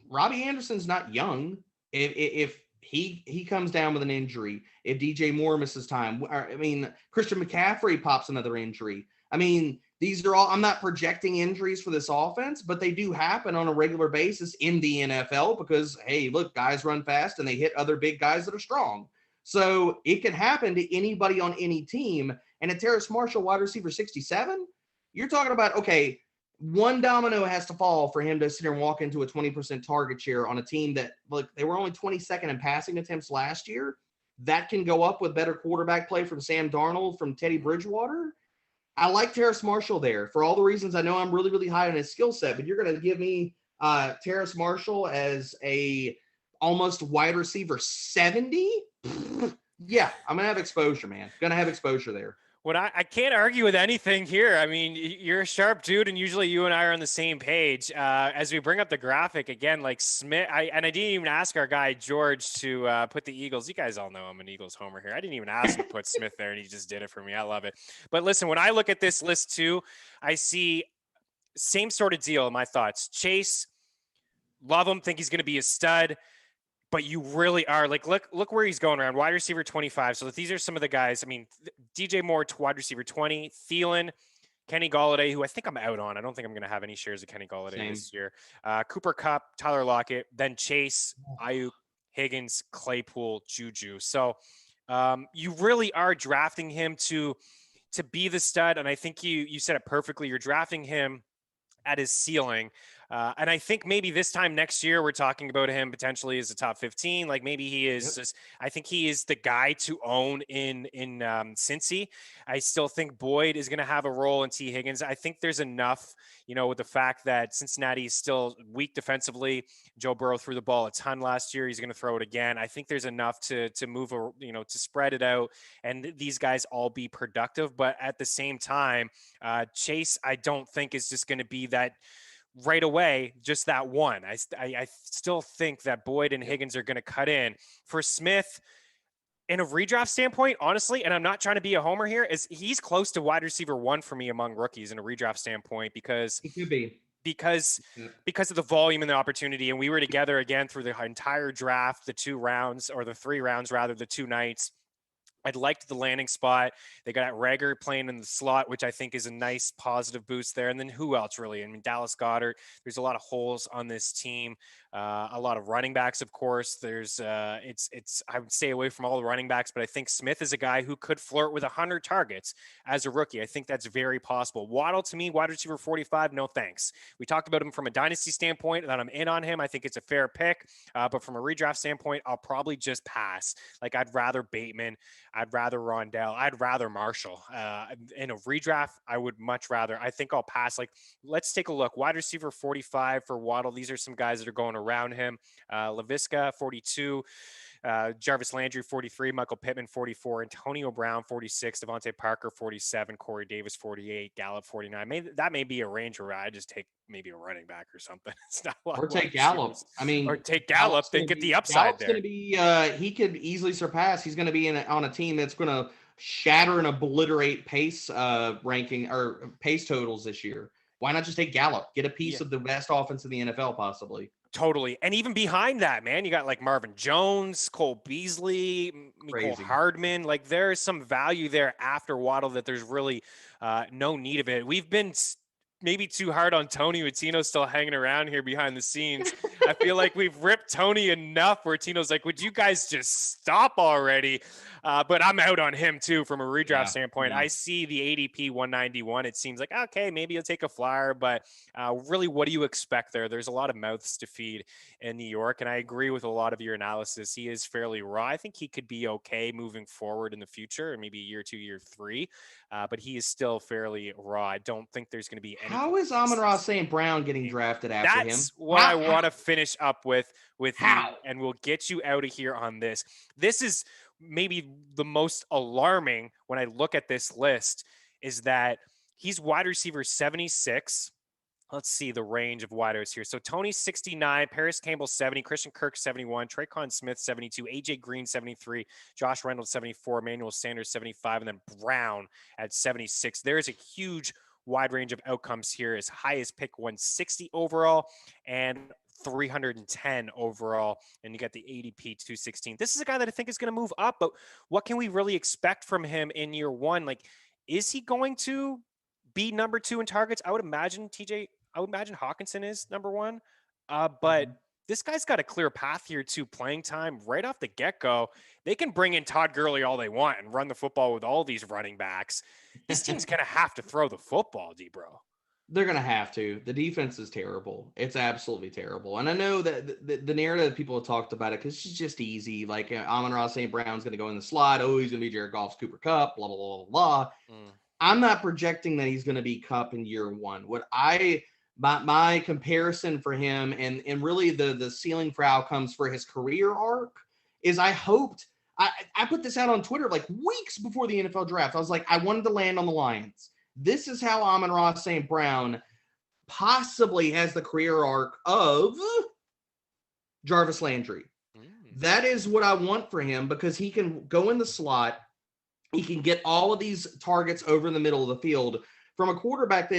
Robbie Anderson's not young. If he comes down with an injury, if DJ Moore misses time, I mean, Christian McCaffrey pops another injury. I mean, these are all, I'm not projecting injuries for this offense, but they do happen on a regular basis in the NFL because, hey, look, guys run fast and they hit other big guys that are strong. So it can happen to anybody on any team. And at Terrace Marshall, wide receiver 67, you're talking about, okay, one domino has to fall for him to sit here and walk into a 20% target share on a team that, look, they were only 22nd in passing attempts last year. That can go up with better quarterback play from Sam Darnold, from Teddy Bridgewater. I like Terrace Marshall there for all the reasons. I know I'm really, really high on his skill set, but you're going to give me Terrace Marshall as a almost wide receiver 70. Yeah, I'm going to have exposure, man. Going to have exposure there. What I can't argue with anything here. I mean, you're a sharp dude, and usually you and I are on the same page. As we bring up the graphic again, like Smith, I didn't even ask our guy George to put the Eagles. You guys all know I'm an Eagles homer here. I didn't even ask him to put Smith there, and he just did it for me. I love it. But listen, when I look at this list too, I see same sort of deal in my thoughts. Chase, love him, think he's going to be a stud. But you really are like, look where he's going around. Wide receiver 25. So these are some of the guys. I mean, DJ Moore, wide receiver 20. Thielen, Kenny Golladay, who I think I'm out on. I don't think I'm going to have any shares of Kenny Golladay this year. Cooper Kupp, Tyler Lockett, then Chase, Ayuk, Higgins, Claypool, Juju. So you really are drafting him to be the stud. And I think you said it perfectly. You're drafting him at his ceiling. And I think maybe this time next year, we're talking about him potentially as a top 15. Like maybe he is, just, I think he is the guy to own in Cincy. I still think Boyd is going to have a role in T. Higgins. I think there's enough, with the fact that Cincinnati is still weak defensively. Joe Burrow threw the ball a ton last year. He's going to throw it again. I think there's enough to move, to spread it out and these guys all be productive. But at the same time, Chase, I don't think is just going to be that right away, just that one. I still think that Boyd and Higgins are going to cut in. For Smith, in a redraft standpoint, honestly, and I'm not trying to be a homer here, is he's close to wide receiver 1 for me among rookies in a redraft standpoint because he could be. Because of the volume and the opportunity. And we were together again through the entire draft, the 2 rounds, or the 3 rounds rather, the 2 nights. I liked the landing spot. They got Rager playing in the slot, which I think is a nice positive boost there. And then who else really? I mean, Dallas Goedert. There's a lot of holes on this team. A lot of running backs, of course. There's I would stay away from all the running backs, but I think Smith is a guy who could flirt with 100 targets as a rookie. I think that's very possible. Waddle, to me, wide receiver 45, no thanks. We talked about him from a dynasty standpoint, that I'm in on him. I think it's a fair pick, but from a redraft standpoint, I'll probably just pass. Like, I'd rather Bateman. I'd rather Rondale. I'd rather Marshall. In a redraft, I would much rather. I think I'll pass. Like, let's take a look. Wide receiver 45 for Waddle. These are some guys that are going around him. Laviska, 42. Jarvis Landry, 43, Michael Pittman, 44, Antonio Brown, 46, Devontae Parker, 47, Corey Davis, 48, Gallup, 49. That may be a range where I just take maybe a running back or something. It's not a lot Or of wide take Gallup. receivers. I mean, Or take Gallup, then get the upside Gallup's there. going to be, he could easily surpass. He's going to be on a team that's going to shatter and obliterate pace ranking or pace totals this year. Why not just take Gallup? Get a piece of the best offense in the NFL, possibly. Totally. And even behind that, man, you got like Marvin Jones, Cole Beasley, Cole Hardman. Like there's some value there after Waddle that there's really no need of it. We've been maybe too hard on Toney with Tino still hanging around here behind the scenes. I feel like we've ripped Toney enough where Tino's like, would you guys just stop already? But I'm out on him too from a redraft standpoint. I see the ADP 191. It seems like, okay, maybe he'll take a flyer, but really, what do you expect there? There's a lot of mouths to feed in New York, and I agree with a lot of your analysis. He is fairly raw. I think he could be okay moving forward in the future, and maybe year 2, year 3, but he is still fairly raw. I don't think there's going to be any. How is Amon-Ra St. Brown getting drafted after him? That's what I want to finish up with you, and we'll get you out of here on this. This is maybe the most alarming when I look at this list is that he's wide receiver 76. Let's see the range of wideouts here. So Toney 69, Paris Campbell 70, Christian Kirk 71, Traquan Smith 72, AJ Green 73, Josh Reynolds 74, Emmanuel Sanders 75, and then Brown at 76. There is a huge wide range of outcomes here, as high as pick 160 overall and 310 overall, and you got the ADP 216. This is a guy that I think is going to move up, but what can we really expect from him in year 1? Like, is he going to be number 2 in targets? I would imagine Hawkinson is number 1, but this guy's got a clear path here to playing time right off the get-go. They can bring in Todd Gurley all they want and run the football with all these running backs. This team's going to have to throw the football, D-Bro. They're going to have to. The defense is terrible. It's absolutely terrible. And I know that the narrative people have talked about it because it's just easy. Like Amon-Ra St. Brown's going to go in the slot. Oh, he's going to be Jared Goff's Cooper Kupp, blah, blah, blah, blah, blah. I'm not projecting that he's going to be Kupp in year 1. My comparison for him and really the ceiling for outcomes for his career arc is I put this out on Twitter like weeks before the NFL draft. I was like, I wanted to land on the Lions. This is how Amon-Ra St. Brown possibly has the career arc of Jarvis Landry. That is what I want for him because he can go in the slot. He can get all of these targets over in the middle of the field. From a quarterback,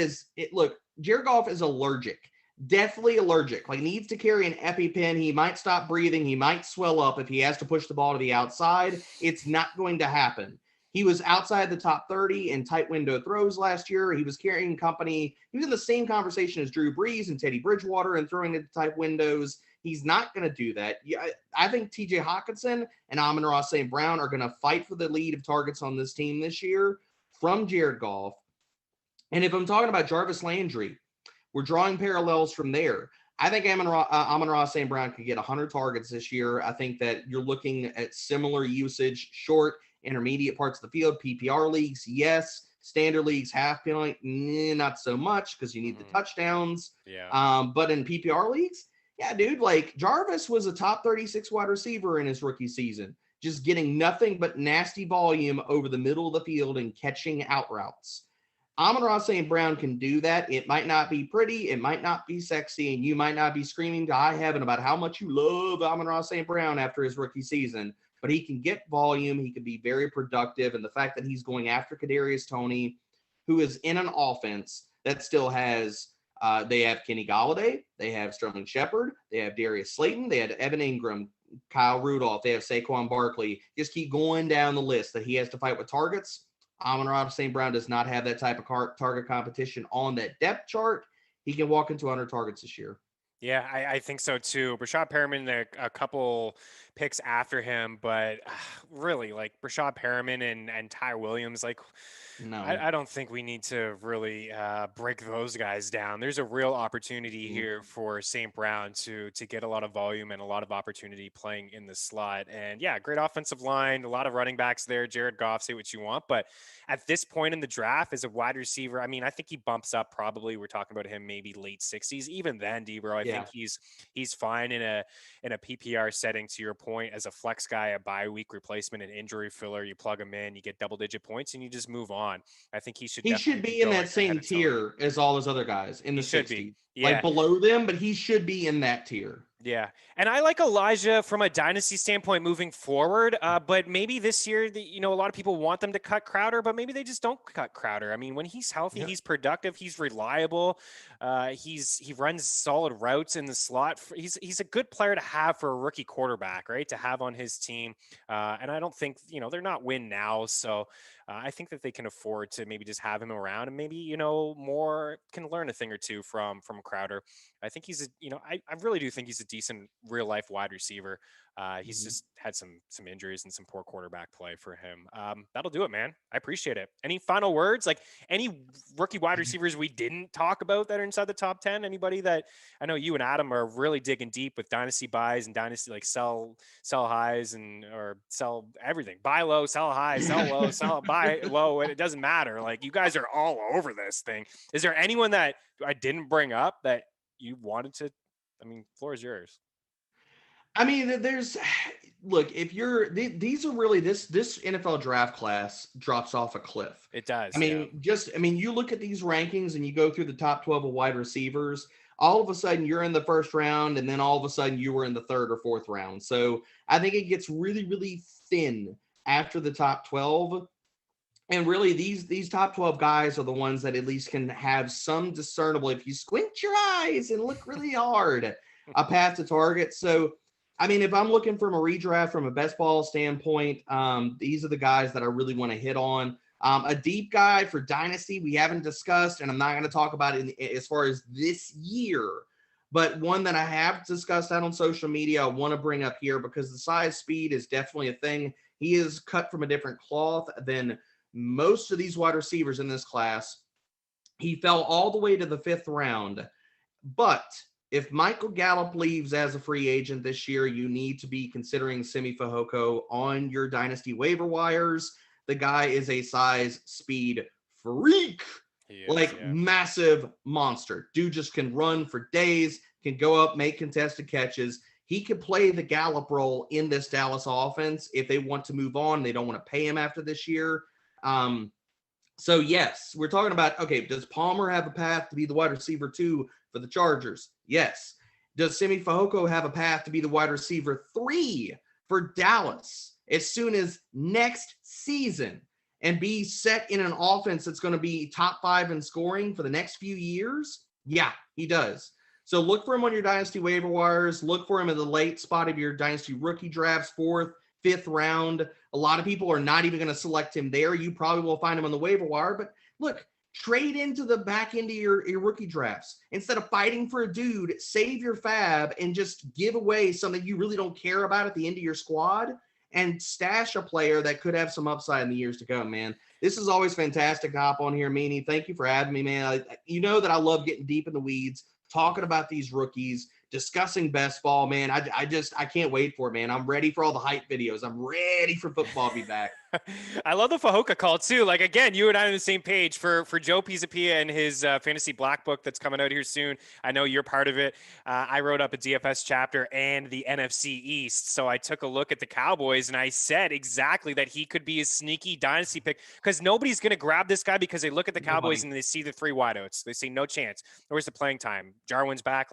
look, Jared Goff is allergic. Definitely allergic. Like, needs to carry an EpiPen. He might stop breathing. He might swell up if he has to push the ball to the outside. It's not going to happen. He was outside the top 30 in tight window throws last year. He was carrying company. He was in the same conversation as Drew Brees and Teddy Bridgewater and throwing into tight windows. He's not going to do that. I think TJ Hawkinson and Amon-Ra St. Brown are going to fight for the lead of targets on this team this year from Jared Goff. And if I'm talking about Jarvis Landry, we're drawing parallels from there. I think Amon-Ra St. Brown could get 100 targets this year. I think that you're looking at similar usage, short, intermediate parts of the field. PPR leagues, yes. Standard leagues, half point, not so much because you need the touchdowns. But in PPR leagues, yeah, dude, like Jarvis was a top 36 wide receiver in his rookie season, just getting nothing but nasty volume over the middle of the field and catching out routes. Amon-Ra St. Brown can do that. It might not be pretty. It might not be sexy. And you might not be screaming to high heaven about how much you love Amon-Ra St. Brown after his rookie season. But he can get volume. He can be very productive. And the fact that he's going after Kadarius Toney, who is in an offense that still has they have Kenny Golladay. They have Sterling Shepard. They have Darius Slayton. They had Evan Ingram, Kyle Rudolph. They have Saquon Barkley. Just keep going down the list that he has to fight with targets. Amon-Ra St. Brown does not have that type of target competition on that depth chart. He can walk into 100 targets this year. Yeah, I think so too. Rashod Perriman, a couple picks after him, but really, like Rashod Perriman and Ty Williams, like No. I don't think we need to really break those guys down. There's a real opportunity Mm. here for St. Brown to get a lot of volume and a lot of opportunity playing in the slot. And yeah, great offensive line, a lot of running backs there. Jared Goff, say what you want, but at this point in the draft, as a wide receiver, I mean, I think he bumps up probably. We're talking about him maybe late 60s. Even then, Debro, I think Yeah. he's fine in a PPR setting. To your point, as a flex guy, a bye week replacement, an injury filler, you plug him in, you get double digit points, and you just move on. I think he should He should definitely be be in going that ahead same of Tony. tier as all those other guys in He the should be. 60s. Like Yeah. below them, but he should be in that tier. Yeah. And I like Elijah from a dynasty standpoint moving forward. But maybe this year, a lot of people want them to cut Crowder, but maybe they just don't cut Crowder. I mean, when he's healthy, Yep. he's productive, he's reliable. He runs solid routes in the slot. He's a good player to have for a rookie quarterback, right? To have on his team. And I don't think, they're not win now. So I think that they can afford to maybe just have him around, and maybe, more can learn a thing or two from Crowder. I think I really do think he's a decent real life wide receiver. He's Mhm. just had some injuries and some poor quarterback play for him. That'll do it, man. I appreciate it. Any final words? Like any rookie wide receivers we didn't talk about that are inside the top 10? Anybody that I know you and Adam are really digging deep with dynasty buys and dynasty, like sell highs or sell everything. Buy low, sell high, sell low, buy low. And it doesn't matter. Like you guys are all over this thing. Is there anyone that I didn't bring up that you wanted to? I mean, floor is yours. I mean, there's look, if you're these are really this NFL draft class drops off a cliff. It does, I yeah. mean, you look at these rankings and you go through the top 12 of wide receivers, all of a sudden you're in the first round, and then all of a sudden you were in the third or fourth round. So I think it gets really, really thin after the top 12. And really, these top 12 guys are the ones that at least can have some discernible, if you squint your eyes and look really hard, a path to target. So, I mean, if I'm looking from a redraft from a best ball standpoint, these are the guys that I really want to hit on. A deep guy for Dynasty we haven't discussed, and I'm not going to talk about it as far as this year, but one that I have discussed out on social media, I want to bring up here because the size speed is definitely a thing. He is cut from a different cloth than most of these wide receivers in this class. He fell all the way to the fifth round. But if Michael Gallup leaves as a free agent this year, you need to be considering Simi Fehoko on your dynasty waiver wires. The guy is a size speed freak. He is, Like yeah. massive monster. Dude just can run for days, can go up, make contested catches. He could play the Gallup role in this Dallas offense if they want to move on. They don't want to pay him after this year. So yes, we're talking about, okay, does Palmer have a path to be the wide receiver 2 for the Chargers? Yes. Does Simi Fehoko have a path to be the wide receiver 3 for Dallas as soon as next season and be set in an offense that's going to be top 5 in scoring for the next few years? Yeah, he does. So look for him on your dynasty waiver wires. Look for him in the late spot of your dynasty rookie drafts, 4th, 5th round. A lot of people are not even going to select him there. You probably will find him on the waiver wire. But look, trade into the back end of your rookie drafts. Instead of fighting for a dude, save your fab and just give away something you really don't care about at the end of your squad and stash a player that could have some upside in the years to come, man. This is always fantastic to hop on here, Meaney. Thank you for having me, man. You know that I love getting deep in the weeds, talking about these rookies, discussing best ball, man. I can't wait for it, man. I'm ready for all the hype videos. I'm ready for football to be back. I love the Fahoka call too. Like again, you and I are on the same page for Joe Pisapia and his fantasy black book that's coming out here soon. I know you're part of it. I wrote up a DFS chapter and the NFC East, so I took a look at the Cowboys and I said exactly that he could be a sneaky dynasty pick because nobody's going to grab this guy because they look at the Cowboys and they see the 3 wideouts. They say no chance. Where's the playing time? Jarwin's back.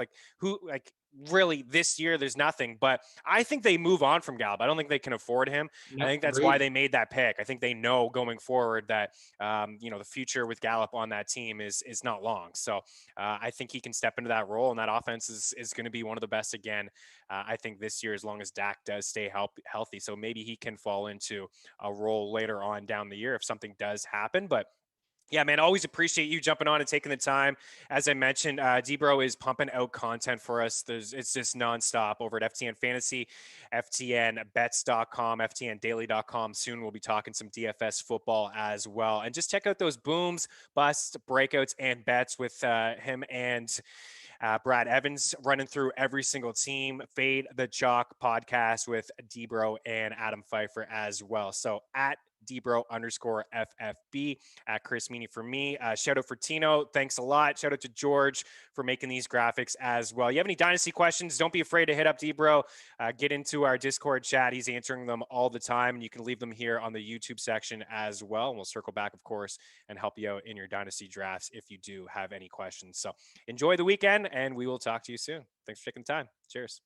Really this year there's nothing, but I think they move on from Gallup. I don't think they can afford him. Yep, I think that's why they made that pick. I think they know going forward that the future with Gallup on that team is not long. So I think he can step into that role, and that offense is going to be one of the best again. I think this year, as long as Dak does stay healthy, so maybe he can fall into a role later on down the year if something does happen, but Yeah, man, always appreciate you jumping on and taking the time. As I mentioned, Debro is pumping out content for us. It's just nonstop over at FTN Fantasy, FTNBets.com, FTNDaily.com. Soon we'll be talking some DFS football as well. And just check out those booms, busts, breakouts, and bets with him and Brad Evans running through every single team. Fade the Chalk podcast with Debro and Adam Pfeiffer as well. So at Debro_FFB at Chris Meaney for me. Shout out for Tino. Thanks a lot. Shout out to George for making these graphics as well. You have any Dynasty questions? Don't be afraid to hit up Debro. Get into our Discord chat. He's answering them all the time. And you can leave them here on the YouTube section as well. And we'll circle back, of course, and help you out in your Dynasty drafts if you do have any questions. So enjoy the weekend, and we will talk to you soon. Thanks for taking the time. Cheers.